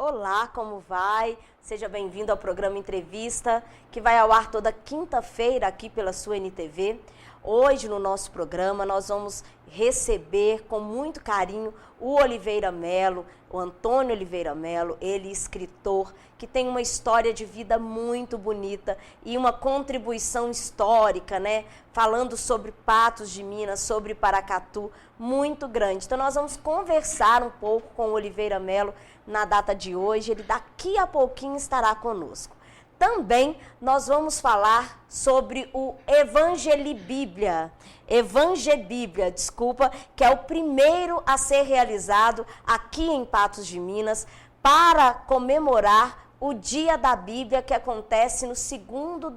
Olá, como vai? Seja bem-vindo ao programa Entrevista, que vai ao ar toda quinta-feira aqui pela sua NTV. Hoje, no nosso programa, nós vamos receber com muito carinho o Oliveira Melo, o Antônio Oliveira Melo, ele escritor, que tem uma história de vida muito bonita e uma contribuição histórica, né? Falando sobre Patos de Minas, sobre Paracatu, muito grande. Então, nós vamos conversar um pouco com o Oliveira Melo na data de hoje. Ele daqui a pouquinho estará conosco. Também nós vamos falar sobre o Evangelibíblia, que é o primeiro a ser realizado aqui em Patos de Minas para comemorar o Dia da Bíblia, que acontece no segundo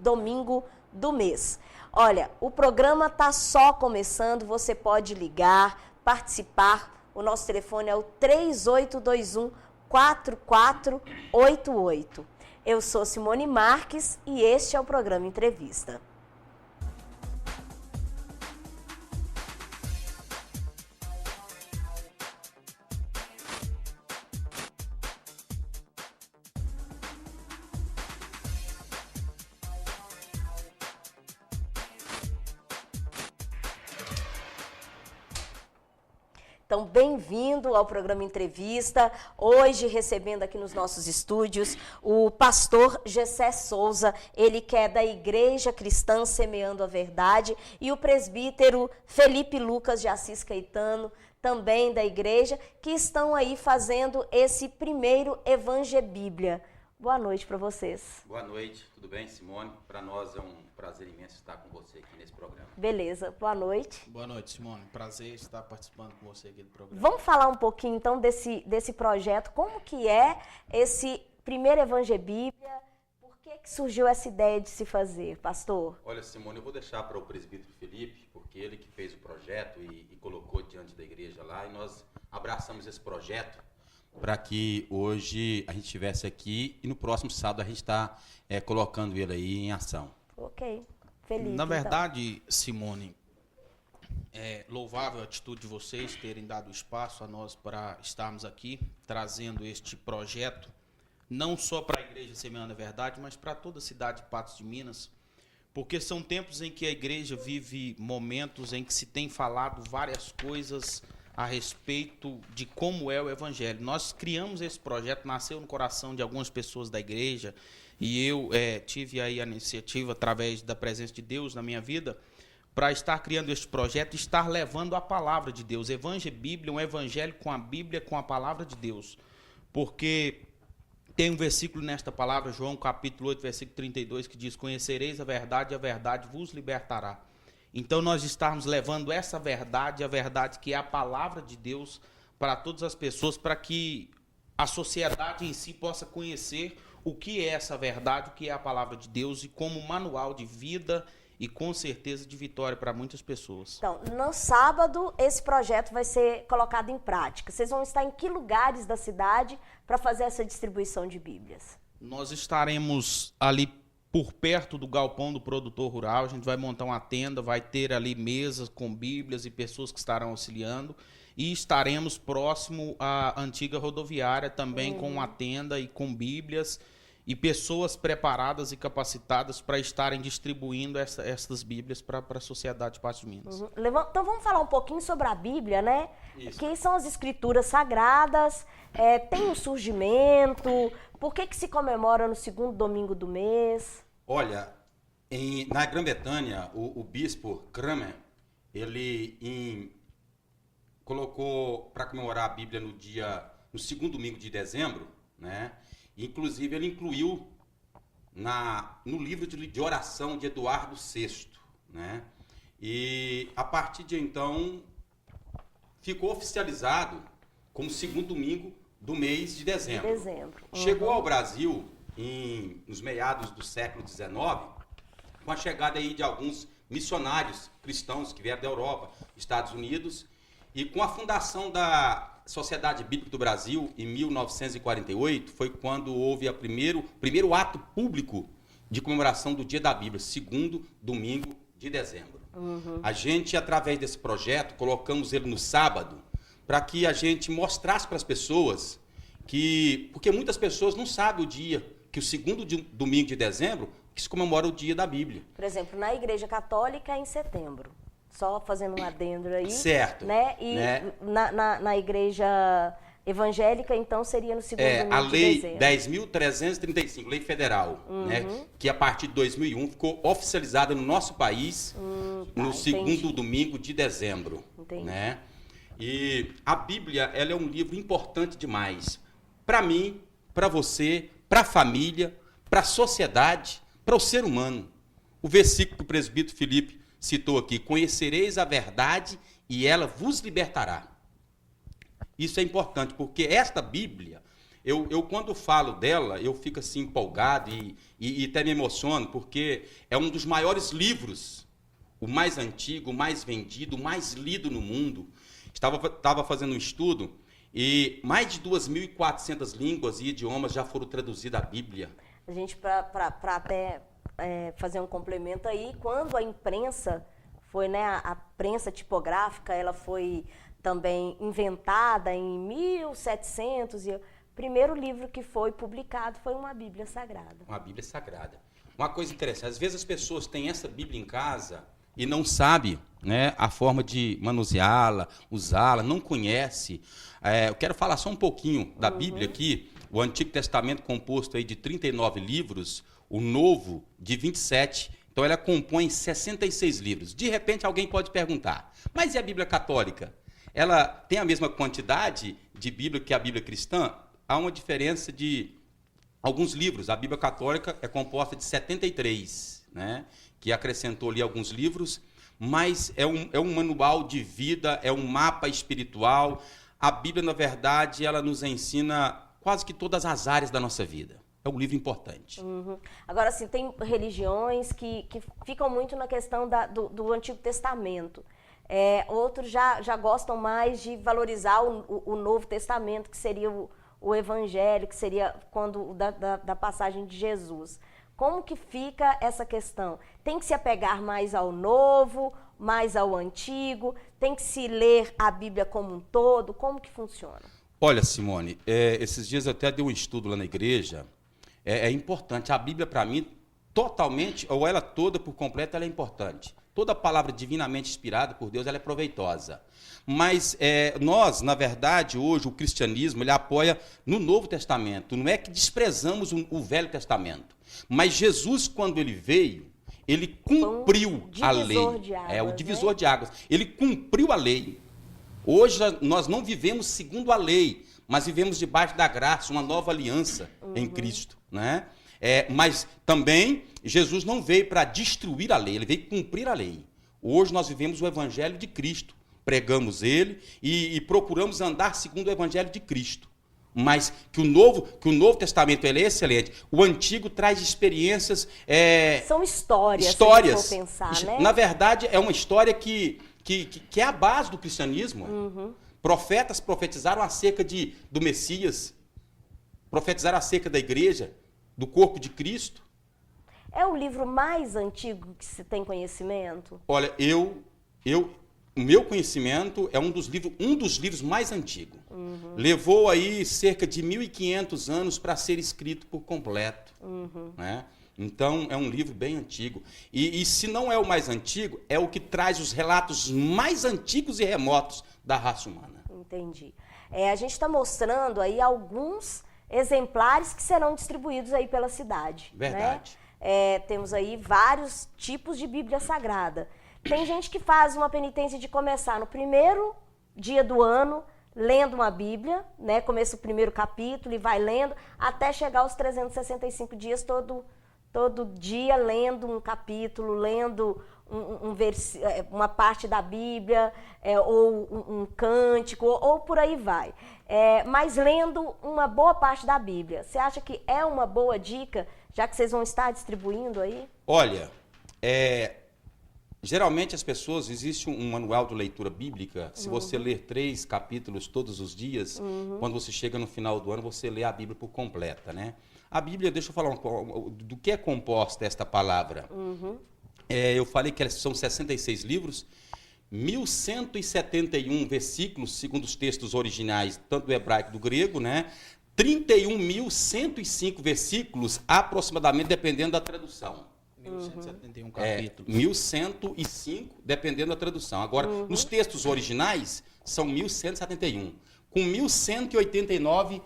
domingo do mês. Olha, o programa está só começando, você pode ligar, participar. O nosso telefone é o 3821-4488. Eu sou Simone Marques e este é o programa Entrevista. Então, bem-vindo ao programa Entrevista. Hoje, recebendo aqui nos nossos estúdios o pastor Gessé Souza, ele que é da Igreja Cristã Semeando a Verdade, e o presbítero Felipe Lucas de Assis Caetano, também da igreja, que estão aí fazendo esse primeiro Evangelibíblia. Boa noite para vocês. Boa noite, tudo bem, Simone? Para nós é um prazer imenso estar com você aqui nesse programa. Beleza, boa noite. Boa noite, Simone. Prazer estar participando com você aqui do programa. Vamos falar um pouquinho, então, desse projeto. Como que é esse primeiro Evangelibíblia? Por que surgiu essa ideia de se fazer, pastor? Olha, Simone, eu vou deixar para o presbítero Felipe, porque ele que fez o projeto e colocou diante da igreja lá, e nós abraçamos esse projeto para que hoje a gente estivesse aqui e no próximo sábado a gente está colocando ele aí em ação. Ok, Felipe. Na verdade, então, Simone, é louvável a atitude de vocês terem dado espaço a nós para estarmos aqui trazendo este projeto, não só para a Igreja Semeando a Verdade, mas para toda a cidade de Patos de Minas, porque são tempos em que a igreja vive momentos em que se tem falado várias coisas a respeito de como é o Evangelho. Nós criamos esse projeto, nasceu no coração de algumas pessoas da igreja, e eu tive aí a iniciativa, através da presença de Deus na minha vida, para estar criando este projeto e estar levando a palavra de Deus. Evangelibíblia, um evangelho com a Bíblia, com a palavra de Deus. Porque tem um versículo nesta palavra, João capítulo 8, versículo 32, que diz: conhecereis a verdade vos libertará. Então, nós estamos levando essa verdade, a verdade que é a palavra de Deus, para todas as pessoas, para que a sociedade em si possa conhecer o que é essa verdade, o que é a palavra de Deus, e como manual de vida e, com certeza, de vitória para muitas pessoas. Então, no sábado, esse projeto vai ser colocado em prática. Vocês vão estar em que lugares da cidade para fazer essa distribuição de Bíblias? Nós estaremos ali por perto do galpão do produtor rural. A gente vai montar uma tenda, vai ter ali mesas com Bíblias e pessoas que estarão auxiliando, e estaremos próximo à antiga rodoviária também com uma tenda e com Bíblias e pessoas preparadas e capacitadas para estarem distribuindo essas Bíblias para a sociedade de Patos de Minas. Então vamos falar um pouquinho sobre a Bíblia, né? Isso. Que são as escrituras sagradas, tem um surgimento, por que se comemora no segundo domingo do mês? Olha, na Grã-Bretanha, o bispo Cranmer, ele colocou para comemorar a Bíblia no segundo domingo de dezembro, né? Inclusive, ele incluiu no livro de oração de Eduardo VI, né? E a partir de então ficou oficializado como segundo domingo do mês de dezembro. Chegou ao Brasil nos meados do século XIX, com a chegada aí de alguns missionários cristãos que vieram da Europa, Estados Unidos, e com a fundação da Sociedade Bíblica do Brasil, em 1948, foi quando houve o primeiro ato público de comemoração do Dia da Bíblia, segundo domingo de dezembro. A gente, através desse projeto, colocamos ele no sábado, para que a gente mostrasse para as pessoas porque muitas pessoas não sabem o dia, que o segundo domingo de dezembro, que se comemora o dia da Bíblia. Por exemplo, na Igreja Católica é em setembro. Só fazendo um adendo aí. Certo. Né? E na Igreja Evangélica, então, seria no segundo domingo a Lei de dezembro. 10.335, Lei Federal, né, que a partir de 2001 ficou oficializada no nosso país no segundo domingo de dezembro. Entendi. Né? E a Bíblia, ela é um livro importante demais. Para mim, para você, para a família, para a sociedade, para o ser humano. O versículo que o presbítero Felipe citou aqui: conhecereis a verdade e ela vos libertará. Isso é importante, porque esta Bíblia, eu quando falo dela, eu fico assim empolgado e até me emociono, porque é um dos maiores livros, o mais antigo, o mais vendido, o mais lido no mundo. Estava fazendo um estudo e mais de 2.400 línguas e idiomas já foram traduzidas à Bíblia. A gente, para até fazer um complemento aí, quando a imprensa foi, né, a prensa tipográfica, ela foi também inventada em 1700, e o primeiro livro que foi publicado foi uma Bíblia Sagrada. Uma Bíblia Sagrada. Uma coisa interessante, às vezes as pessoas têm essa Bíblia em casa e não sabem, né, a forma de manuseá-la, usá-la, não conhece. Eu quero falar só um pouquinho da Bíblia aqui. O Antigo Testamento composto aí de 39 livros, o Novo de 27. Então ela compõe 66 livros. De repente alguém pode perguntar, mas e a Bíblia Católica? Ela tem a mesma quantidade de Bíblia que a Bíblia cristã? Há uma diferença de alguns livros. A Bíblia Católica é composta de 73, né? Que acrescentou ali alguns livros, mas é um manual de vida, é um mapa espiritual. A Bíblia, na verdade, ela nos ensina quase que todas as áreas da nossa vida. É um livro importante. Agora, assim, tem religiões que ficam muito na questão do Antigo Testamento. Outros já gostam mais de valorizar o Novo Testamento, que seria o Evangelho, que seria quando da passagem de Jesus. Como que fica essa questão? Tem que se apegar mais ao Novo, mais ao Antigo? Tem que se ler a Bíblia como um todo? Como que funciona? Olha, Simone, esses dias eu até dei um estudo lá na igreja. É importante. A Bíblia, para mim, totalmente, ou ela toda por completo, ela é importante. Toda palavra divinamente inspirada por Deus, ela é proveitosa. Mas nós, na verdade, hoje, o cristianismo, ele apoia no Novo Testamento. Não é que desprezamos o Velho Testamento. Mas Jesus, quando ele veio, ele cumpriu a lei. O divisor de águas. Ele cumpriu a lei. Hoje nós não vivemos segundo a lei, mas vivemos debaixo da graça, uma nova aliança em Cristo, né? Mas também Jesus não veio para destruir a lei, ele veio cumprir a lei. Hoje nós vivemos o Evangelho de Cristo, pregamos ele e procuramos andar segundo o Evangelho de Cristo. Mas que o Novo Testamento ele é excelente. O Antigo traz experiências. São histórias. Se for pensar, né? Na verdade, é uma história que é a base do cristianismo. Profetas profetizaram acerca do Messias, profetizaram acerca da igreja, do corpo de Cristo. É o livro mais antigo que se tem conhecimento? Olha, o meu conhecimento é um dos livros mais antigos. Levou aí cerca de 1.500 anos para ser escrito por completo. Né? Então, é um livro bem antigo. E se não é o mais antigo, é o que traz os relatos mais antigos e remotos da raça humana. Entendi. A gente está mostrando aí alguns exemplares que serão distribuídos aí pela cidade. Verdade. Né? Temos aí vários tipos de Bíblia Sagrada. Tem gente que faz uma penitência de começar no primeiro dia do ano, lendo uma Bíblia, né? Começa o primeiro capítulo e vai lendo, até chegar aos 365 dias, todo dia lendo um capítulo, lendo uma parte da Bíblia, ou um cântico, ou por aí vai. Mas lendo uma boa parte da Bíblia. Você acha que é uma boa dica, já que vocês vão estar distribuindo aí? Olha, geralmente as pessoas, existe um manual de leitura bíblica, se você ler 3 capítulos todos os dias, quando você chega no final do ano, você lê a Bíblia por completa, né? A Bíblia, deixa eu falar do que é composta esta palavra. Eu falei que são 66 livros, 1.171 versículos, segundo os textos originais, tanto do hebraico como do grego, né? 31.105 versículos, aproximadamente, dependendo da tradução. 1171 capítulos. 1105, dependendo da tradução. Agora, nos textos originais, são 1171, com 1189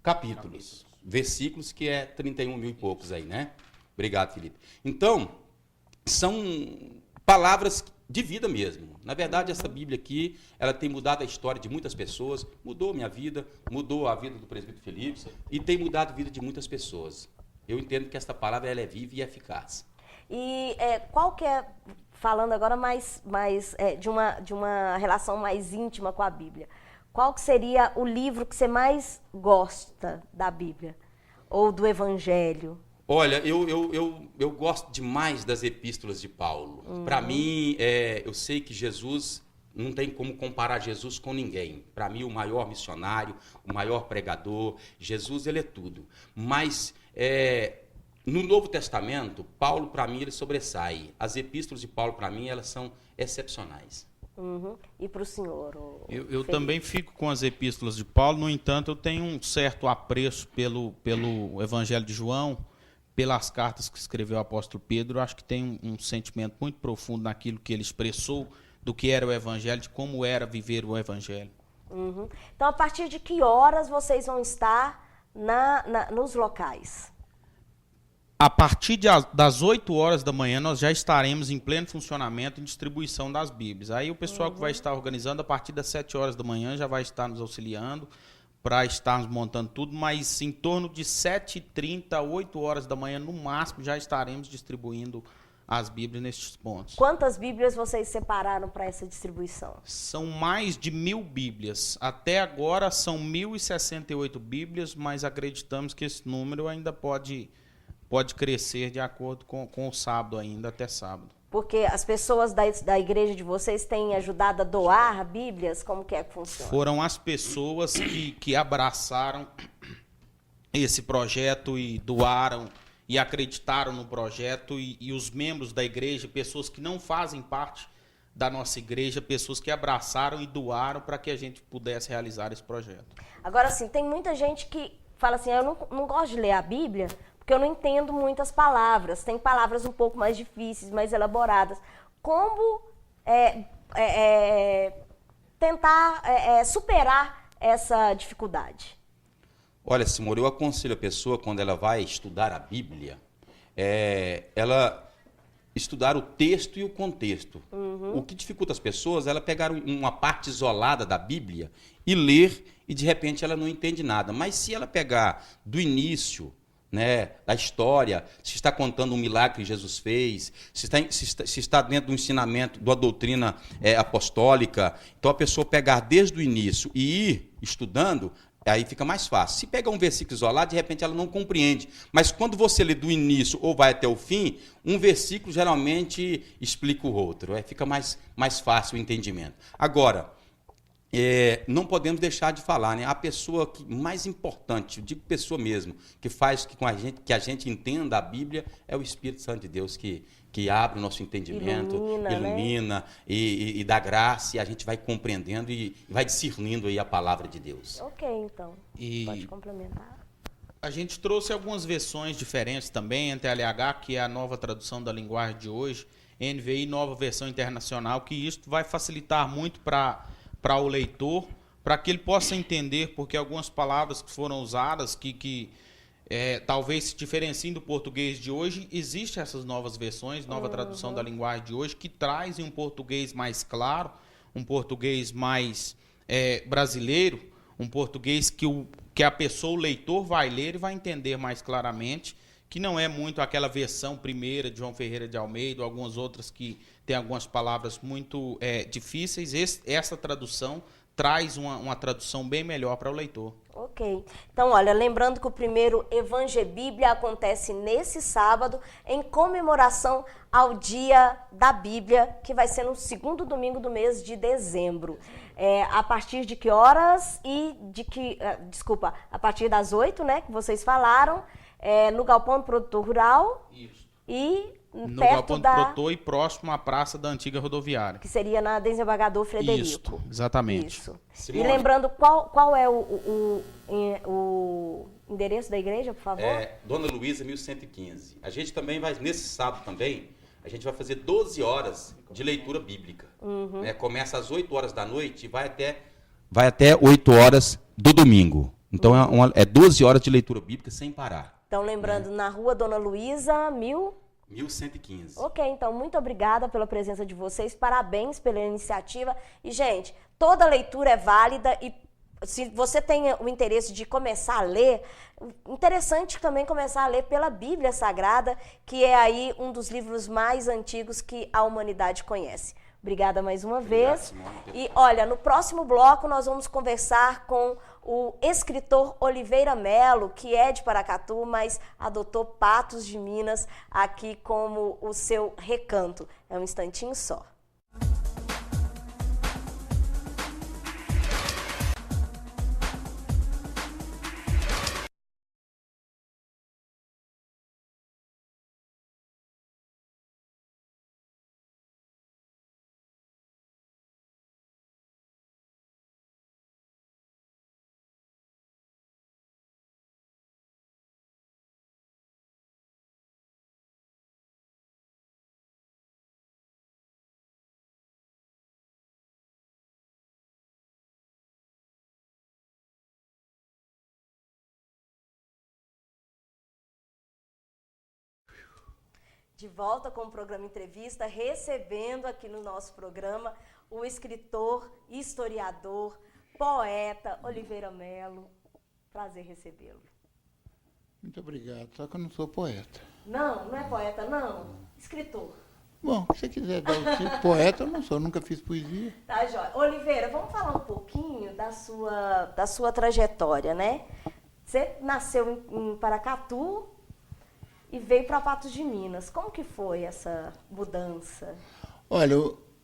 capítulos. Versículos, que é 31 mil e poucos aí, né? Obrigado, Felipe. Então, são palavras de vida mesmo. Na verdade, essa Bíblia aqui, ela tem mudado a história de muitas pessoas, mudou minha vida, mudou a vida do presbítero Felipe e tem mudado a vida de muitas pessoas. Eu entendo que esta palavra ela é viva e eficaz. E qual que é, falando agora de uma relação mais íntima com a Bíblia, qual que seria o livro que você mais gosta da Bíblia? Ou do Evangelho? Olha, eu gosto demais das epístolas de Paulo. Para mim, eu sei que Jesus, não tem como comparar Jesus com ninguém. Para mim, o maior missionário, o maior pregador, Jesus, ele é tudo. Mas no Novo Testamento, Paulo, para mim, ele sobressai. As epístolas de Paulo, para mim, elas são excepcionais. E para o senhor? Eu também fico com as epístolas de Paulo, no entanto, eu tenho um certo apreço pelo Evangelho de João, pelas cartas que escreveu o apóstolo Pedro. Eu acho que tem um sentimento muito profundo naquilo que ele expressou do que era o Evangelho, de como era viver o Evangelho. Então, a partir de que horas vocês vão estar nos locais? A partir das 8 horas da manhã, nós já estaremos em pleno funcionamento em distribuição das Bíblias. Aí o pessoal que vai estar organizando, a partir das 7 horas da manhã, já vai estar nos auxiliando para estarmos montando tudo, mas em torno de 7h30, 8 horas da manhã, no máximo, já estaremos distribuindo as Bíblias nestes pontos. Quantas Bíblias vocês separaram para essa distribuição? São mais de 1.000 Bíblias. Até agora são 1.068 Bíblias, mas acreditamos que esse número ainda pode crescer de acordo com o sábado ainda, até sábado. Porque as pessoas da igreja de vocês têm ajudado a doar Bíblias? Como que funciona? Foram as pessoas que abraçaram esse projeto e doaram e acreditaram no projeto, e os membros da igreja, pessoas que não fazem parte da nossa igreja, pessoas que abraçaram e doaram para que a gente pudesse realizar esse projeto. Agora, assim, tem muita gente que fala assim, eu não gosto de ler a Bíblia, porque eu não entendo muitas palavras, tem palavras um pouco mais difíceis, mais elaboradas. Como tentar superar essa dificuldade? Olha, Simone, eu aconselho a pessoa, quando ela vai estudar a Bíblia, ela estudar o texto e o contexto. O que dificulta as pessoas é ela pegar uma parte isolada da Bíblia e ler, e de repente ela não entende nada. Mas se ela pegar do início, né, da história, se está contando um milagre que Jesus fez, se está dentro do ensinamento, da doutrina apostólica, então a pessoa pegar desde o início e ir estudando, aí fica mais fácil. Se pegar um versículo isolado, de repente ela não compreende. Mas quando você lê do início ou vai até o fim, um versículo geralmente explica o outro. Fica mais fácil o entendimento. Agora, não podemos deixar de falar, né? A pessoa mais importante, eu digo pessoa mesmo, que faz que a gente entenda a Bíblia, é o Espírito Santo de Deus, que abre o nosso entendimento, ilumina, né? e dá graça, e a gente vai compreendendo e vai discernindo aí a palavra de Deus. Ok, então. Pode complementar. A gente trouxe algumas versões diferentes também, NTLH, que é a nova tradução da linguagem de hoje, NVI, nova versão internacional, que isso vai facilitar muito para o leitor, para que ele possa entender, porque algumas palavras que foram usadas, que talvez se diferenciem do português de hoje, existem essas novas versões, nova tradução da linguagem de hoje, que trazem um português mais claro, um português mais brasileiro, um português que a pessoa, o leitor, vai ler e vai entender mais claramente, que não é muito aquela versão primeira de João Ferreira de Almeida, ou algumas outras que tem algumas palavras muito difíceis. Essa tradução traz uma tradução bem melhor para o leitor. Ok. Então, olha, lembrando que o primeiro Evangelibíblia acontece nesse sábado, em comemoração ao Dia da Bíblia, que vai ser no segundo domingo do mês de dezembro. A partir de que horas a partir das 8, né, que vocês falaram, no Galpão do Produtor Rural. Isso. E No perto Galpão do da... Produtor e próximo à praça da antiga rodoviária. Que seria na Desembargador Frederico. Isso, exatamente. Isso. Simone. E lembrando, qual é o endereço da igreja, por favor? Dona Luísa, 1115. A gente também vai, nesse sábado também, a gente vai fazer 12 horas de leitura bíblica. Né? Começa às 8 horas da noite e vai até 8 horas do domingo. Então, é 12 horas de leitura bíblica sem parar. Então, lembrando, na rua Dona Luísa, 1115. Ok, então, muito obrigada pela presença de vocês, parabéns pela iniciativa. E, gente, toda leitura é válida e se você tem o interesse de começar a ler, interessante também começar a ler pela Bíblia Sagrada, que é aí um dos livros mais antigos que a humanidade conhece. Obrigada mais uma vez. Simone. E olha, no próximo bloco nós vamos conversar com o escritor Oliveira Melo, que é de Paracatu, mas adotou Patos de Minas aqui como o seu recanto. É um instantinho só. De volta com o programa Entrevista, recebendo aqui no nosso programa o escritor, historiador, poeta Oliveira Melo. Prazer recebê-lo. Muito obrigado, só que eu não sou poeta. Não é poeta, não? Escritor. Bom, se você quiser dar o tipo, poeta eu não sou, nunca fiz poesia. Tá, Jóia. Oliveira, vamos falar um pouquinho da sua trajetória, né? Você nasceu em Paracatu e veio para Patos de Minas. Como que foi essa mudança? Olha,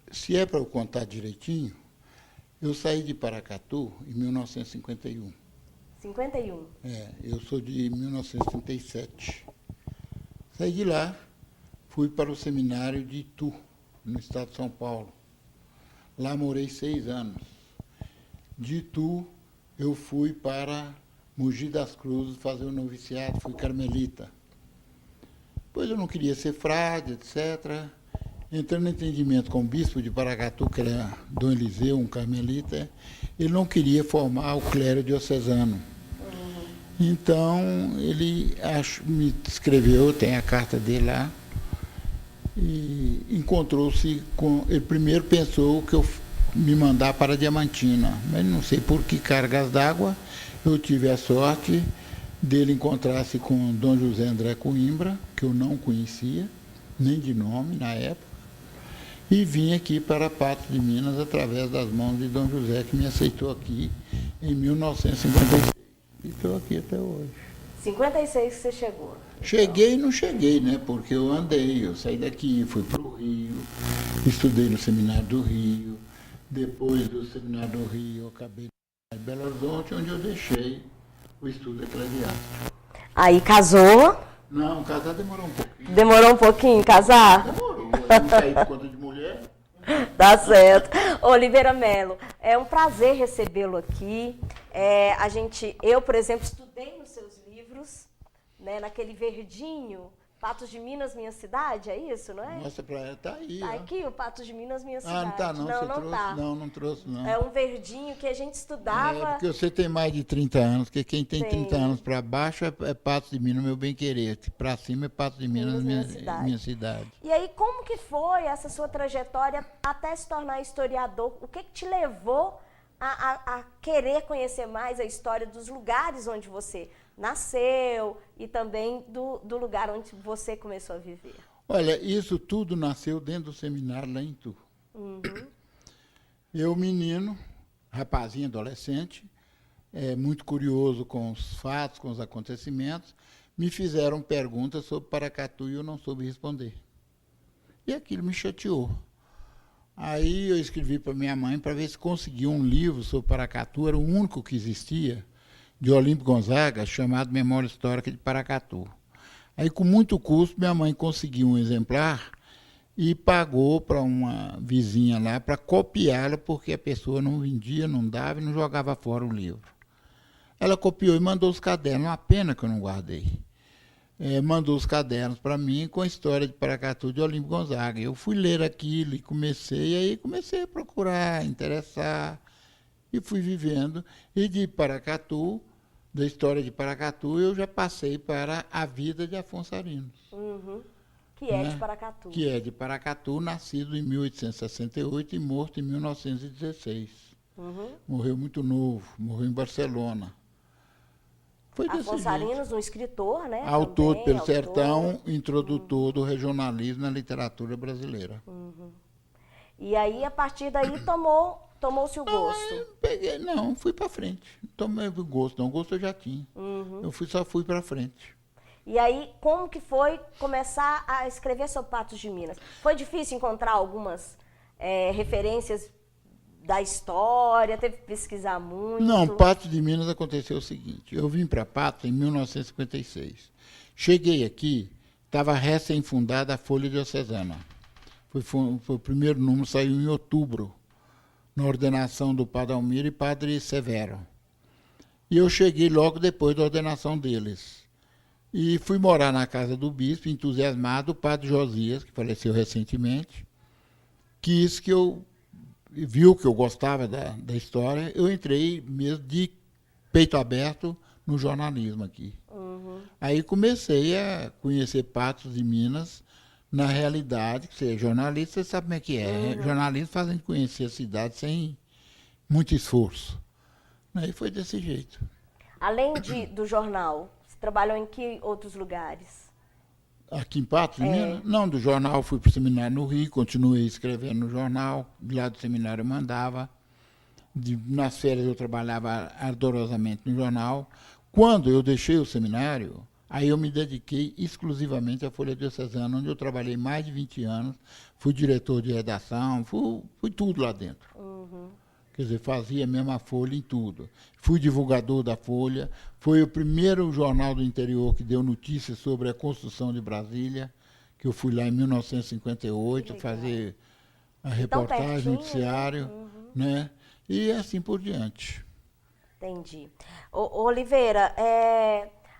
se é para eu contar direitinho, eu saí de Paracatu em 1951. 51. Eu sou de 1937. Saí de lá, fui para o seminário de Itu, no estado de São Paulo. Lá morei 6 anos. De Itu, eu fui para Mogi das Cruzes fazer o noviciado, fui carmelita. Depois eu não queria ser frade, etc. Entrando em entendimento com o bispo de Paracatu, que era Dom Eliseu, um carmelita, ele não queria formar o clero diocesano. Então, ele me escreveu, tem a carta dele lá, e encontrou-se com... Ele primeiro pensou que eu me mandar para Diamantina, mas não sei por que cargas d'água, eu tive a sorte dele encontrar-se com Dom José André Coimbra, que eu não conhecia, nem de nome na época, e vim aqui para Patos de Minas através das mãos de Dom José, que me aceitou aqui em 1956. E estou aqui até hoje. 56 que você chegou. Cheguei e não cheguei, né? Porque eu andei, eu saí daqui, fui para o Rio, estudei no Seminário do Rio, depois do Seminário do Rio eu acabei em Belo Horizonte, onde eu deixei o estudo eclesiástico. Aí casou? Não, casar demorou um pouquinho. Demorou um pouquinho casar? Demorou, eu não saí por conta de mulher. Tá certo. Oliveira Melo, é um prazer recebê-lo aqui. Eu, por exemplo, estudei nos seus livros, né, naquele verdinho, Patos de Minas, minha cidade, é isso, não é? Nossa, praia tá aí. Tá ó. aqui o Patos de Minas, minha cidade. Ah, não tá não, você não trouxe? tá. Não trouxe não. É um verdinho que a gente estudava. É, porque você tem mais de 30 anos, porque quem tem Tem. 30 anos para baixo é Patos de Minas, meu bem querer. Para cima é Patos de Minas, minha cidade. E aí, como que foi essa sua trajetória até se tornar historiador? O que te levou a querer conhecer mais a história dos lugares onde você nasceu e também do lugar onde você começou a viver? Olha, isso tudo nasceu dentro do seminário lá em Itu. Eu, menino, rapazinho, adolescente, muito curioso com os fatos, com os acontecimentos, me fizeram perguntas sobre Paracatu e eu não soube responder. E aquilo me chateou. Aí eu escrevi para minha mãe para ver se conseguia um livro sobre Paracatu, era o único que existia, de Olímpio Gonzaga, chamado Memória Histórica de Paracatu. Aí, com muito custo, minha mãe conseguiu um exemplar e pagou para uma vizinha lá para copiá-la, porque a pessoa não vendia, não dava e não jogava fora o livro. Ela copiou e mandou os cadernos, uma pena que eu não guardei. Mandou os cadernos para mim com a história de Paracatu de Olímpio Gonzaga. Eu fui ler aquilo e comecei a procurar, interessar, e fui vivendo. E de Paracatu, da história de Paracatu, eu já passei para a vida de Afonso Arinos. Que é de Paracatu. Que é de Paracatu, nascido em 1868 e morto em 1916. Morreu muito novo, morreu em Barcelona. Foi desse Afonso jeito. Arinos, um escritor, né? Autor também, pelo autor. Sertão, introdutor do regionalismo na literatura brasileira. E aí, a partir daí, tomou-se o gosto. Fui para frente. Não tomei gosto, não. Gosto eu já tinha. Só fui para frente. E aí, como que foi começar a escrever sobre Patos de Minas? Foi difícil encontrar algumas referências da história? Teve que pesquisar muito? Não, Patos de Minas aconteceu o seguinte. Eu vim para Patos em 1956. Cheguei aqui, estava recém-fundada a Folha Diocesana. Foi o primeiro número, saiu em outubro, na ordenação do Padre Almir e Padre Severo. E eu cheguei logo depois da ordenação deles. E fui morar na casa do bispo, entusiasmado. O Padre Josias, que faleceu recentemente, viu que eu gostava da história. Eu entrei mesmo de peito aberto no jornalismo aqui. Aí comecei a conhecer Patos de Minas na realidade, que você é jornalista, você sabe como é que é. Jornalismo faz a gente conhecer a cidade sem muito esforço. Aí foi desse jeito. Além do jornal, você trabalhou em que outros lugares? Aqui em Patos de Minas? Não, do jornal fui para o seminário no Rio, continuei escrevendo no jornal, de lá do seminário eu mandava. Nas férias eu trabalhava ardorosamente no jornal. Quando eu deixei o seminário, aí eu me dediquei exclusivamente à Folha Diocesana, onde eu trabalhei mais de 20 anos, fui diretor de redação, fui tudo lá dentro. Quer dizer, fazia mesmo a Folha em tudo. Fui divulgador da Folha, foi o primeiro jornal do interior que deu notícias sobre a construção de Brasília, que eu fui lá em 1958 fazer a reportagem, o noticiário, né? E assim por diante. Entendi. Oliveira,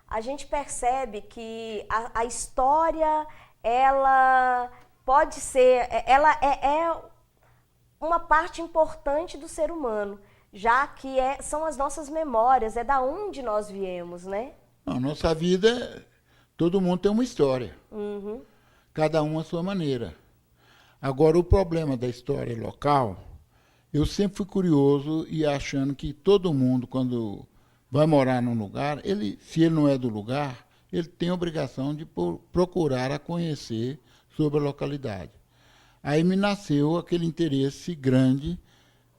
a gente percebe que a história, ela pode ser, ela é uma parte importante do ser humano, já que são as nossas memórias, é da onde nós viemos, né? A nossa vida, todo mundo tem uma história, cada um à sua maneira. Agora, o problema da história local, eu sempre fui curioso e achando que todo mundo, quando vai morar num lugar, se ele não é do lugar, ele tem a obrigação de procurar a conhecer sobre a localidade. Aí me nasceu aquele interesse grande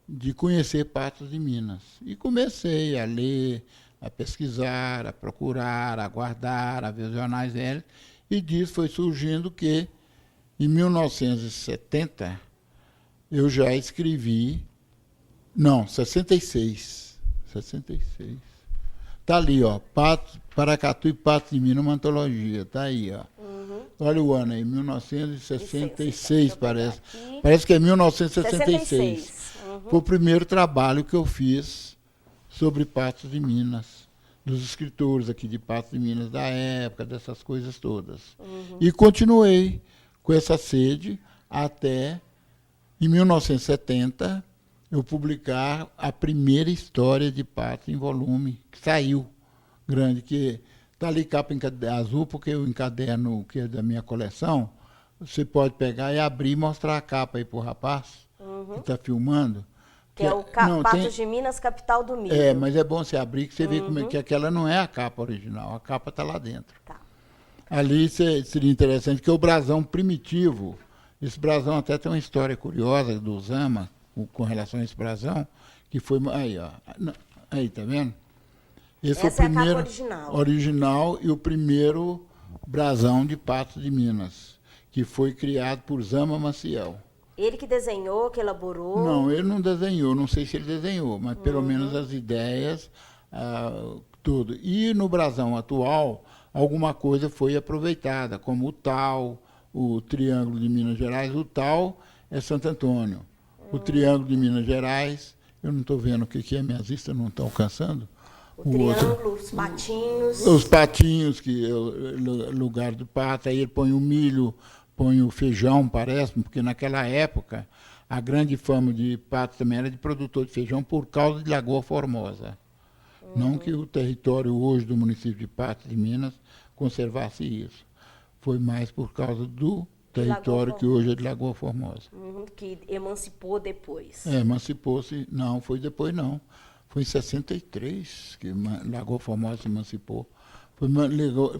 de conhecer Patos de Minas. E comecei a ler, a pesquisar, a procurar, a guardar, a ver os jornais velhos. E disso foi surgindo que, em 1970, eu já escrevi... Não, 66. Está ali, ó, Paracatu e Patos de Minas, uma antologia. Está aí, ó. Olha o ano aí, 1966, parece. Parece que é 1966. Foi o primeiro trabalho que eu fiz sobre Patos de Minas, dos escritores aqui de Patos de Minas da época, dessas coisas todas. E continuei com essa sede até, em 1970, eu publicar a primeira história de Patos em volume, que saiu grande, que está ali capa azul, porque eu encaderno que é da minha coleção, você pode pegar e abrir e mostrar a capa aí para o rapaz que está filmando. Que é o Patos de Minas, capital do milho. Mas é bom você abrir, que você vê como é que aquela não é a capa original, a capa está lá dentro. Tá. Ali seria interessante, que é o brasão primitivo. Esse brasão até tem uma história curiosa do Zama, com relação a esse brasão, que foi... Aí, ó. Aí, tá vendo? Esse foi o primeiro, é a capa original e o primeiro brasão de Patos de Minas, que foi criado por Zama Maciel. Ele que desenhou, que elaborou? Não, ele não desenhou, não sei se ele desenhou, mas pelo menos as ideias, tudo. E no brasão atual, alguma coisa foi aproveitada, como o tal, o Triângulo de Minas Gerais. O tal é Santo Antônio. O Triângulo de Minas Gerais, eu não estou vendo o que é, minhas vistas não estão alcançando. O triângulo, os patinhos. Os patinhos, que é o lugar do pato, aí ele põe o milho, põe o feijão, parece, porque naquela época a grande fama de Patos também era de produtor de feijão por causa de Lagoa Formosa. Não que o território hoje do município de Patos de Minas conservasse isso. Foi mais por causa do território que hoje é de Lagoa Formosa. Que emancipou depois. Emancipou-se, não, foi depois não. Foi em 63 que Lagoa Formosa se emancipou.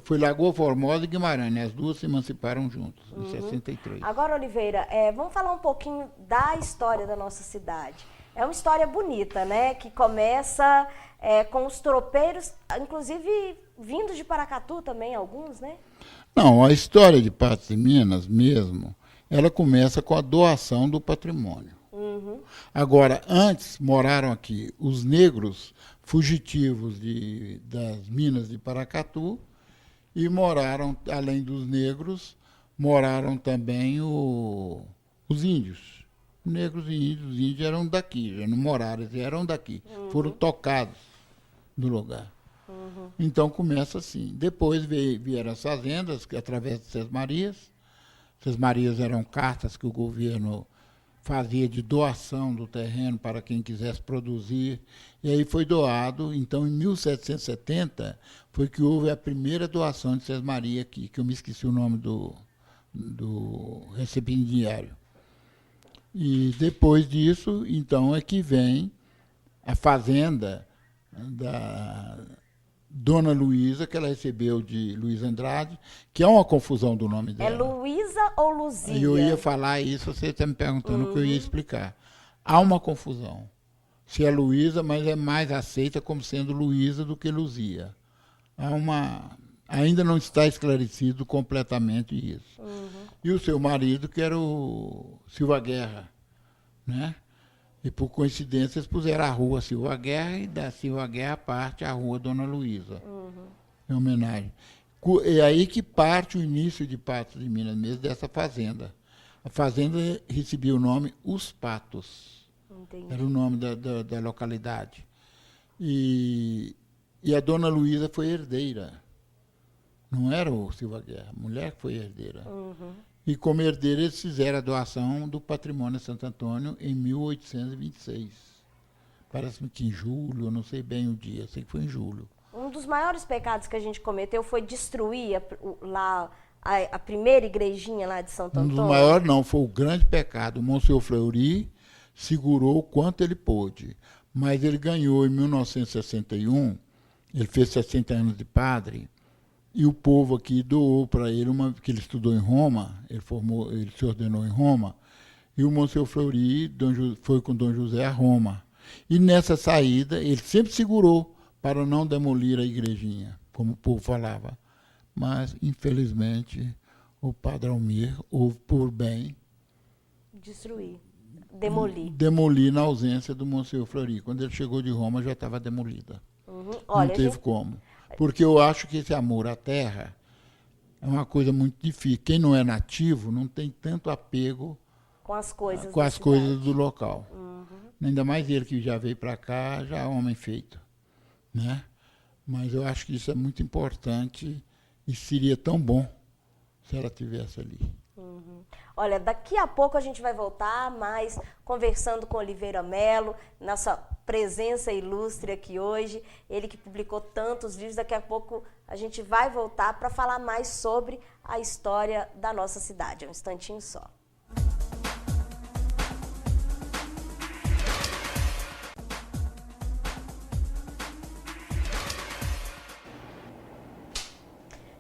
Foi Lagoa Formosa e Guimarães, né? As duas se emanciparam juntas, em 63. Agora, Oliveira, vamos falar um pouquinho da história da nossa cidade. É uma história bonita, né? Que começa com os tropeiros, inclusive vindos de Paracatu também, alguns, né? Não, a história de Patos de Minas mesmo, ela começa com a doação do patrimônio. Agora, antes moraram aqui os negros fugitivos das minas de Paracatu e moraram, além dos negros, moraram também os índios. Negros e índios, os índios eram daqui, já não moraram, eles eram daqui, foram tocados do lugar. Então começa assim. Depois vieram as fazendas, através de Sesmarias. Sesmarias eram cartas que o governo fazia de doação do terreno para quem quisesse produzir, e aí foi doado. Então, em 1770, foi que houve a primeira doação de Sesmaria aqui, que eu me esqueci o nome do recipiendário. E depois disso, então, é que vem a fazenda da Dona Luísa, que ela recebeu de Luiz Andrade, que é uma confusão do nome dela. É Luísa ou Luzia? Eu ia falar isso, você está me perguntando o que eu ia explicar. Há uma confusão. Se é Luísa, mas é mais aceita como sendo Luísa do que Luzia. Ainda não está esclarecido completamente isso. E o seu marido, que era o Silva Guerra, né? E, por coincidência, eles puseram a rua Silva Guerra e da Silva Guerra parte a rua Dona Luísa, em homenagem. É aí que parte o início de Patos de Minas mesmo, dessa fazenda. A fazenda recebia o nome Os Patos. Entendi. Era o nome da localidade. E a Dona Luísa foi herdeira. Não era o Silva Guerra, a mulher que foi herdeira. E como herdeira, eles fizeram a doação do patrimônio de Santo Antônio em 1826. Parece-me que em julho, eu não sei bem o dia, sei que foi em julho. Um dos maiores pecados que a gente cometeu foi destruir a primeira igrejinha lá de Santo Antônio. Um dos maiores não, foi o grande pecado. O Monsenhor Fleury segurou o quanto ele pôde. Mas ele ganhou em 1961, ele fez 60 anos de padre, e o povo aqui doou para ele, que ele estudou em Roma, ele se ordenou em Roma, e o Monsenhor Fleury foi com Dom José a Roma. E nessa saída, ele sempre segurou para não demolir a igrejinha, como o povo falava. Mas, infelizmente, o padre Almir houve por bem destruir, demolir. Demolir na ausência do Monsenhor Fleury. Quando ele chegou de Roma, já estava demolida. Olha, não teve como. Porque eu acho que esse amor à terra é uma coisa muito difícil. Quem não é nativo não tem tanto apego com as coisas, coisas do local. Ainda mais ele que já veio para cá, já é homem feito. Né? Mas eu acho que isso é muito importante e seria tão bom se ela estivesse ali. Olha, daqui a pouco a gente vai voltar mais conversando com Oliveira Melo, nossa presença ilustre aqui hoje, ele que publicou tantos livros. Daqui a pouco a gente vai voltar para falar mais sobre a história da nossa cidade. Um instantinho só.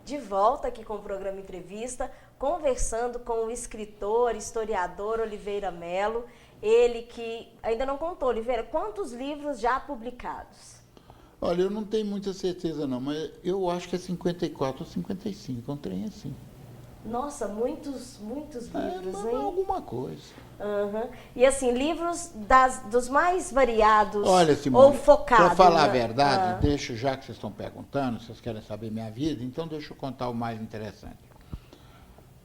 De volta aqui com o programa Entrevista, conversando com o escritor, historiador Oliveira Melo, ele que ainda não contou. Oliveira, quantos livros já publicados? Olha, eu não tenho muita certeza não, mas eu acho que é 54 ou 55, é um trem assim. Nossa, muitos livros, hein? Alguma coisa. Uhum. E assim, livros dos mais variados. Olha, Simone, ou focados. para falar a verdade, deixa, já que vocês estão perguntando, vocês querem saber minha vida, então deixa eu contar o mais interessante.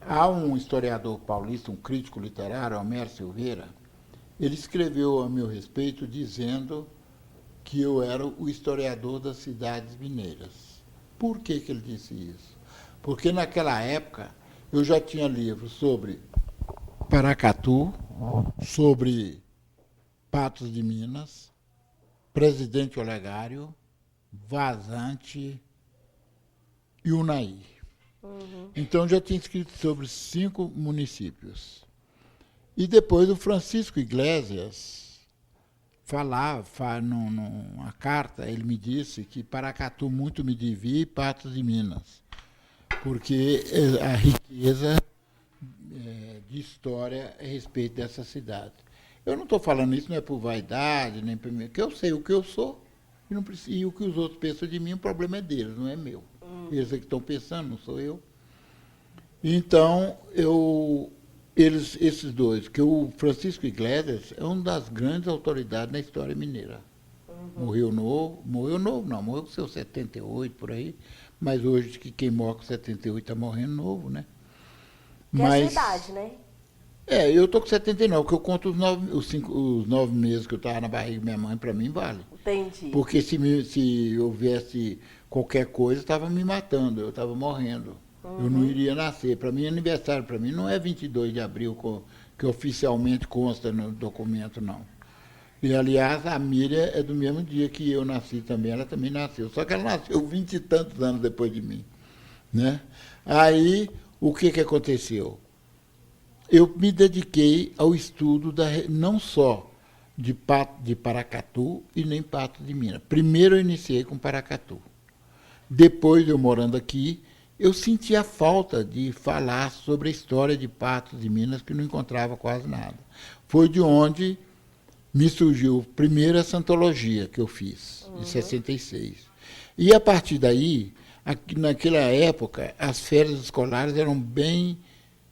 Há um historiador paulista, um crítico literário, Homero Silveira, ele escreveu a meu respeito dizendo que eu era o historiador das cidades mineiras. Por que ele disse isso? Porque naquela época eu já tinha livros sobre Paracatu, sobre Patos de Minas, Presidente Olegário, Vazante e Unai. Então já tinha escrito sobre 5 municípios. E depois o Francisco Iglesias numa carta, ele me disse que Paracatu muito me devia e Patos de Minas, porque a riqueza de história a respeito dessa cidade. Eu não estou falando isso não é por vaidade, nem por mim, porque eu sei o que eu sou e, não preciso, e o que os outros pensam de mim, o problema é deles, não é meu. Eles é que estão pensando, não sou eu. Então, esses dois, que o Francisco Iglesias é uma das grandes autoridades na história mineira. Morreu novo não, morreu com seus 78 por aí, mas hoje que quem morre com 78 está morrendo novo, né? Que é a sua idade, né? Eu estou com 79, porque eu conto os 9 meses que eu estava na barriga da minha mãe, para mim vale. Entendi. Porque se houvesse qualquer coisa, estava me matando, eu estava morrendo. Eu não iria nascer. Para mim, aniversário para mim não é 22 de abril, que oficialmente consta no documento, não. E, aliás, a Miriam é do mesmo dia que eu nasci também, ela também nasceu. Só que ela nasceu 20 e tantos anos depois de mim. Né? Aí, o que aconteceu? Eu me dediquei ao estudo não só de Paracatu e nem Patos de Minas. Primeiro eu iniciei com Paracatu. Depois, eu morando aqui, eu senti a falta de falar sobre a história de Patos de Minas, que não encontrava quase nada. Foi de onde me surgiu primeiro essa antologia que eu fiz, em 66. E, a partir daí, naquela época, as férias escolares eram bem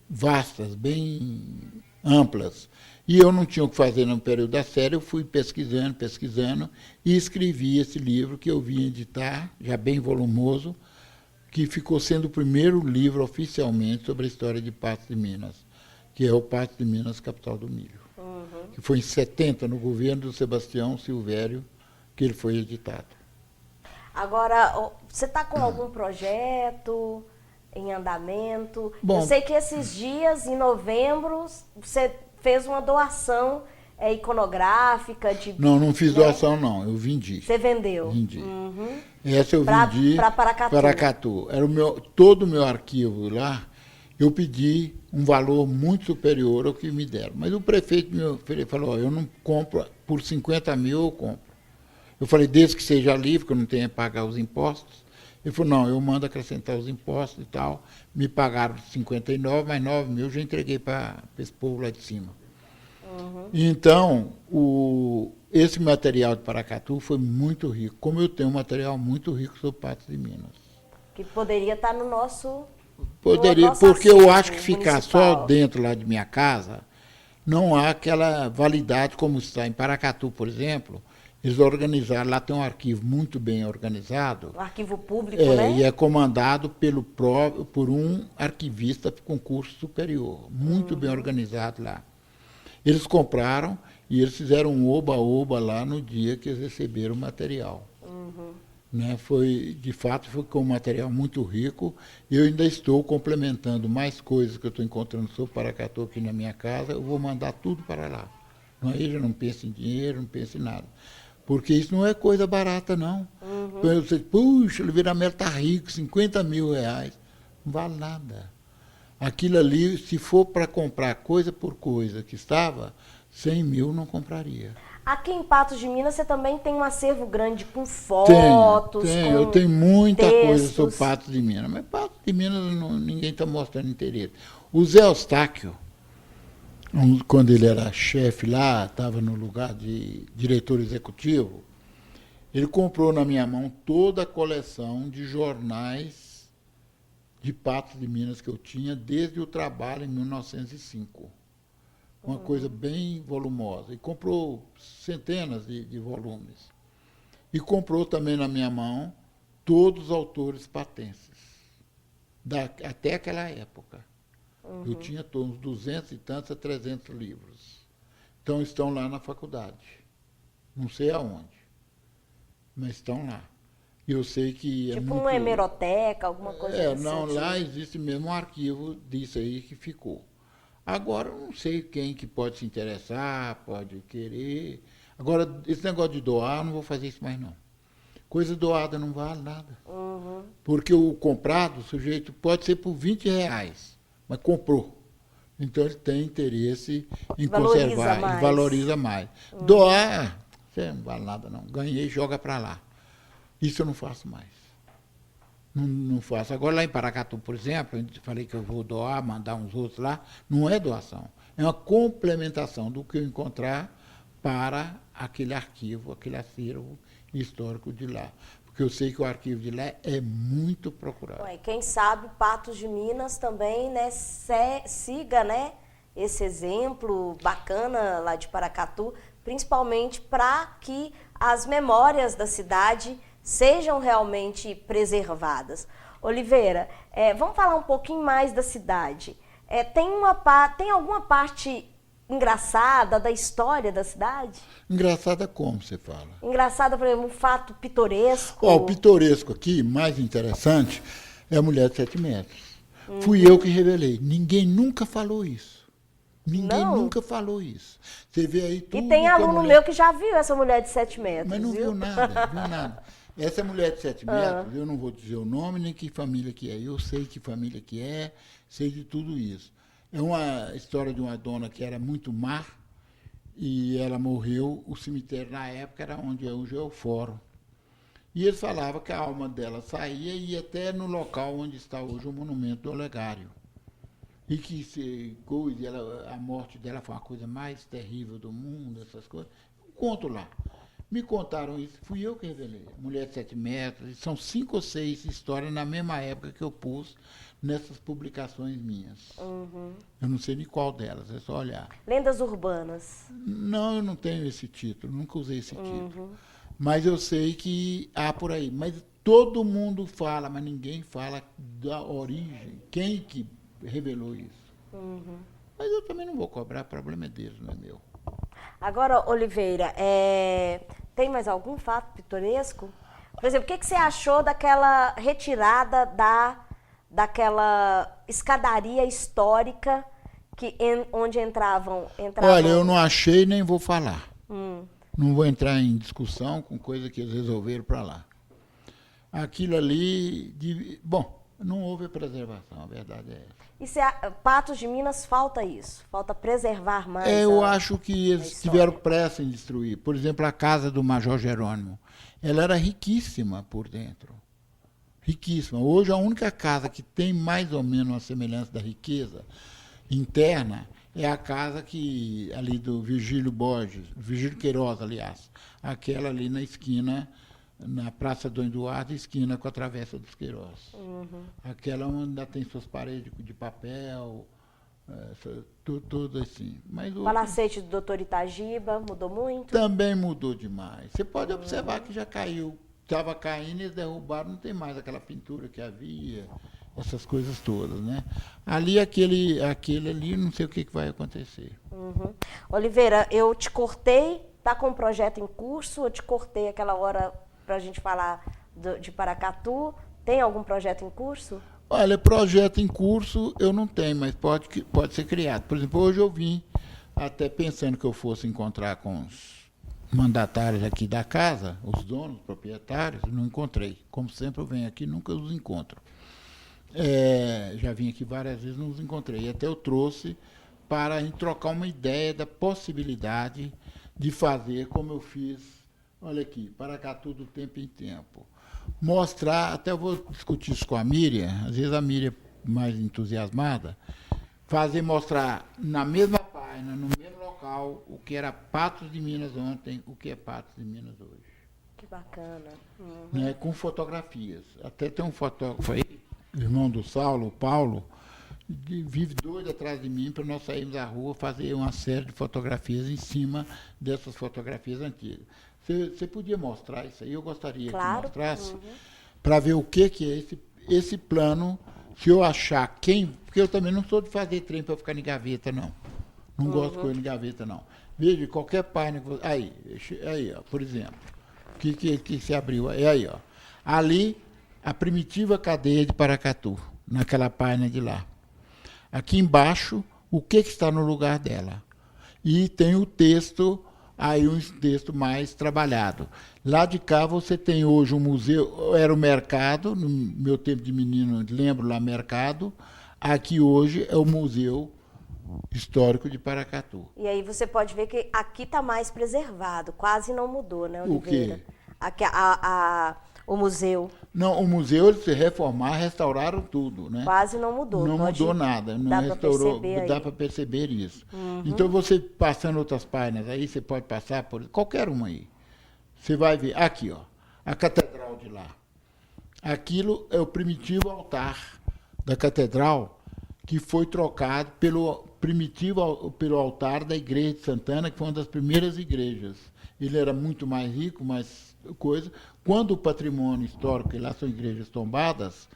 vastas, bem amplas. E eu não tinha o que fazer no período da série, eu fui pesquisando, e escrevi esse livro que eu vim editar, já bem volumoso, que ficou sendo o primeiro livro oficialmente sobre a história de Patos de Minas, que é o Patos de Minas, capital do milho. Que foi em 70, no governo do Sebastião Silvério, que ele foi editado. Agora, você está com algum projeto em andamento? Bom, eu sei que esses dias, em novembro, você fez uma doação iconográfica. Não fiz doação, não. Eu vendi. Você vendeu? Vendi. Essa eu vendi para Paracatu. Era todo o meu arquivo lá, eu pedi um valor muito superior ao que me deram. Mas o prefeito me falou, eu não compro, por 50 mil eu compro. Eu falei, desde que seja livre, que eu não tenha que pagar os impostos. Ele falou, não, eu mando acrescentar os impostos e tal. Me pagaram 59, mas 9 mil eu já entreguei para esse povo lá de cima. Então, esse material de Paracatu foi muito rico, como eu tenho um material muito rico sobre Patos de Minas. Que poderia estar no nosso... Poderia, porque eu acho que ficar só dentro lá de minha casa, não há aquela validade como está em Paracatu, por exemplo. Eles organizaram, lá tem um arquivo muito bem organizado. Um arquivo público, né? E é comandado por um arquivista com curso superior, muito bem organizado lá. Eles compraram e eles fizeram um oba-oba lá no dia que eles receberam o material. Né? De fato, foi com um material muito rico. Eu ainda estou complementando mais coisas que eu estou encontrando sobre Paracatu aqui na minha casa. Eu vou mandar tudo para lá. Aí já não penso em dinheiro, não penso em nada. Porque isso não é coisa barata, não. Você, puxa, o Oliveira Melo está rico, 50 mil reais. Não vale nada. Aquilo ali, se for para comprar coisa por coisa que estava, 100 mil não compraria. Aqui em Patos de Minas você também tem um acervo grande com fotos, eu tenho muita textos. Coisa sobre Patos de Minas, mas Patos de Minas ninguém está mostrando interesse. O Zé Eustáquio, quando ele era chefe lá, estava no lugar de diretor executivo, ele comprou na minha mão toda a coleção de jornais de Patos de Minas que eu tinha desde o trabalho em 1905. Uma coisa bem volumosa. E comprou centenas de volumes. E comprou também na minha mão todos os autores patenses, até aquela época. Eu tinha uns 200 e tantos a 300 livros. Então, estão lá na faculdade. Não sei aonde, mas estão lá. E eu sei que Tipo uma hemeroteca, alguma coisa assim. Não, lá existe mesmo um arquivo disso aí que ficou. Agora, eu não sei quem que pode se interessar, pode querer. Agora, esse negócio de doar, eu não vou fazer isso mais, não. Coisa doada não vale nada. Porque o comprado, o sujeito, pode ser por R$20, mas comprou. Então, ele tem interesse em conservar, ele valoriza mais. Doar, você não vale nada, não. Ganhei, joga para lá. Isso eu não faço mais. Não faço. Agora, lá em Paracatu, por exemplo, eu falei que eu vou doar, mandar uns outros lá. Não é doação. É uma complementação do que eu encontrar para aquele arquivo, aquele acervo histórico de lá. Porque eu sei que o arquivo de lá é muito procurado. Ué, quem sabe Patos de Minas também, né, siga, né, esse exemplo bacana lá de Paracatu, principalmente para que as memórias da cidade sejam realmente preservadas. Oliveira, vamos falar um pouquinho mais da cidade. Tem alguma parte engraçada da história da cidade? Engraçada como você fala? Engraçada, por exemplo, um fato pitoresco. O pitoresco aqui, mais interessante, é a mulher de 7 metros. Fui eu que revelei. Ninguém nunca falou isso. Ninguém nunca falou isso. Você vê aí tudo. E tem aluno meu que já viu essa mulher de 7 metros. Mas não viu nada, viu nada. Essa mulher de 7 metros, eu não vou dizer o nome nem que família que é. Eu sei que família que é, sei de tudo isso. É uma história de uma dona que era muito má e ela morreu. O cemitério, na época, era onde hoje é o fórum. E eles falavam que a alma dela saía e ia até no local onde está hoje o monumento do Olegário. E que a morte dela foi uma coisa mais terrível do mundo, essas coisas. Eu conto lá. Me contaram isso, fui eu que revelei. Mulher de 7 metros, são 5 ou 6 histórias na mesma época que eu pus nessas publicações minhas. Eu não sei nem qual delas, é só olhar. Lendas urbanas. Não, eu não tenho esse título, nunca usei esse título. Mas eu sei que há por aí. Mas todo mundo fala, mas ninguém fala da origem. Quem que revelou isso? Mas eu também não vou cobrar, problema é deles, não é meu. Agora, Oliveira, tem mais algum fato pitoresco? Por exemplo, o que você achou daquela retirada daquela escadaria histórica onde entravam... Olha, eu não achei nem vou falar. Não vou entrar em discussão com coisa que eles resolveram para lá. Aquilo ali... Bom, não houve preservação, a verdade é essa. E Patos de Minas falta isso? Falta preservar mais eu acho que eles tiveram pressa em destruir. Por exemplo, a casa do Major Jerônimo. Ela era riquíssima por dentro. Riquíssima. Hoje, a única casa que tem mais ou menos uma semelhança da riqueza interna é a casa ali do Virgílio Queiroz, aliás. Aquela ali na esquina, na Praça Dom Eduardo, esquina com a Travessa dos Queiroz. Aquela ainda tem suas paredes de papel, tudo assim. Mas o Palacete do Doutor Itagiba mudou muito? Também mudou demais. Você pode observar que já caiu. Estava caindo e eles derrubaram, não tem mais aquela pintura que havia, essas coisas todas, né? Ali, aquele ali, não sei o que vai acontecer. Oliveira, eu te cortei, está com um projeto em curso, eu te cortei aquela hora para a gente falar de Paracatu. Tem algum projeto em curso? Olha, projeto em curso eu não tenho, mas pode ser criado. Por exemplo, hoje eu vim até pensando que eu fosse encontrar com os mandatários aqui da casa, os donos, proprietários, não encontrei. Como sempre eu venho aqui, nunca os encontro. Já vim aqui várias vezes, não os encontrei. E até eu trouxe para a gente trocar uma ideia da possibilidade de fazer como eu fiz. Olha aqui, Paracatu do tempo em tempo. Mostrar, até eu vou discutir isso com a Miriam, às vezes a Miriam mais entusiasmada, mostrar na mesma página, no mesmo local, o que era Patos de Minas ontem, o que é Patos de Minas hoje. Que bacana. Né, com fotografias. Até tem um fotógrafo aí, irmão do Saulo, o Paulo, vive doido atrás de mim para nós sairmos à rua fazer uma série de fotografias em cima dessas fotografias antigas. Você podia mostrar isso aí? Eu gostaria que mostrasse, para ver o que é esse plano, se eu achar quem... Porque eu também não sou de fazer trem para ficar em gaveta, não. Não gosto de coisa em gaveta, não. Veja, qualquer página... Aí, ó, por exemplo, o que se abriu? É aí, ó. Ali, a primitiva cadeia de Paracatu, naquela página de lá. Aqui embaixo, o que está no lugar dela. E tem o texto, aí um texto mais trabalhado. Lá de cá você tem hoje um museu, era o mercado, no meu tempo de menino, lembro lá, mercado. Aqui hoje é o Museu Histórico de Paracatu. E aí você pode ver que aqui está mais preservado, quase não mudou, né, Oliveira? O quê? Aqui, o museu. Não, o museu, eles se reformaram, restauraram tudo, né? Quase não mudou. Não mudou nada, não restaurou, dá para perceber isso. Então, você passando outras páginas aí, você pode passar por qualquer uma aí. Você vai ver, aqui, ó, a catedral de lá. Aquilo é o primitivo altar da catedral, que foi trocado pelo altar da igreja de Santana, que foi uma das primeiras igrejas. Ele era muito mais rico, mais coisa. Quando o patrimônio histórico, e lá são igrejas tombadas,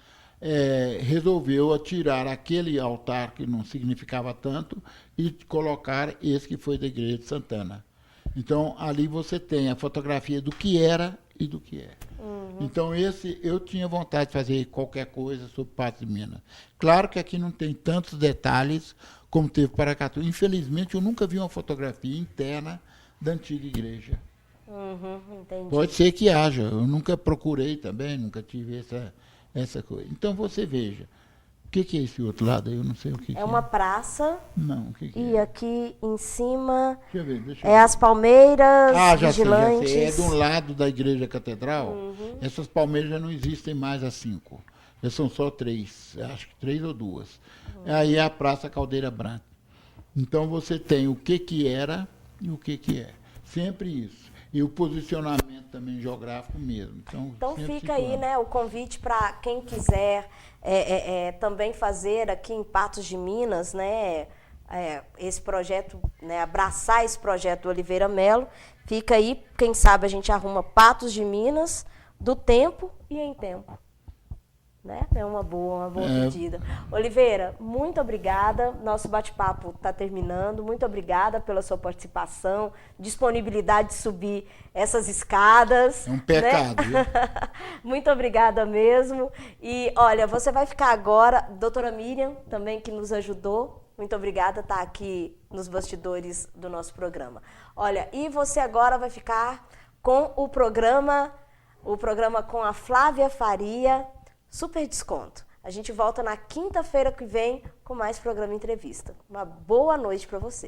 resolveu tirar aquele altar que não significava tanto e colocar esse que foi da igreja de Santana. Então, ali você tem a fotografia do que era e do que é. Então, eu tinha vontade de fazer qualquer coisa sobre Patos de Minas. Claro que aqui não tem tantos detalhes como teve Paracatu. Infelizmente, eu nunca vi uma fotografia interna da antiga igreja. Entendi. Pode ser que haja. Eu nunca procurei também, nunca tive essa coisa. Então, você veja. O que é esse outro lado aí? Eu não sei o que É uma praça. Não, o que E é? aqui em cima Deixa eu ver. as palmeiras Já vigilantes. sei. É de um lado da igreja catedral. Essas palmeiras já não existem mais há 5. Já são só 3. Acho que 3 ou 2. Aí é a Praça Caldeira Branca. Então você tem o que era e o que é. Sempre isso. E o posicionamento também geográfico mesmo. Então fica aí, né, o convite para quem quiser também fazer aqui em Patos de Minas, né, esse projeto, né, abraçar esse projeto do Oliveira Melo. Fica aí, quem sabe a gente arruma Patos de Minas do tempo e em tempo. Né? É uma boa pedida. Oliveira, muito obrigada. Nosso bate-papo está terminando. Muito obrigada pela sua participação, disponibilidade de subir essas escadas. É um pecado, né? Muito obrigada mesmo. E, olha, você vai ficar agora, doutora Miriam, também que nos ajudou. Muito obrigada, está aqui nos bastidores do nosso programa. Olha, e você agora vai ficar com o programa com a Flávia Faria, Super Desconto. A gente volta na quinta-feira que vem com mais programa Entrevista. Uma boa noite para você.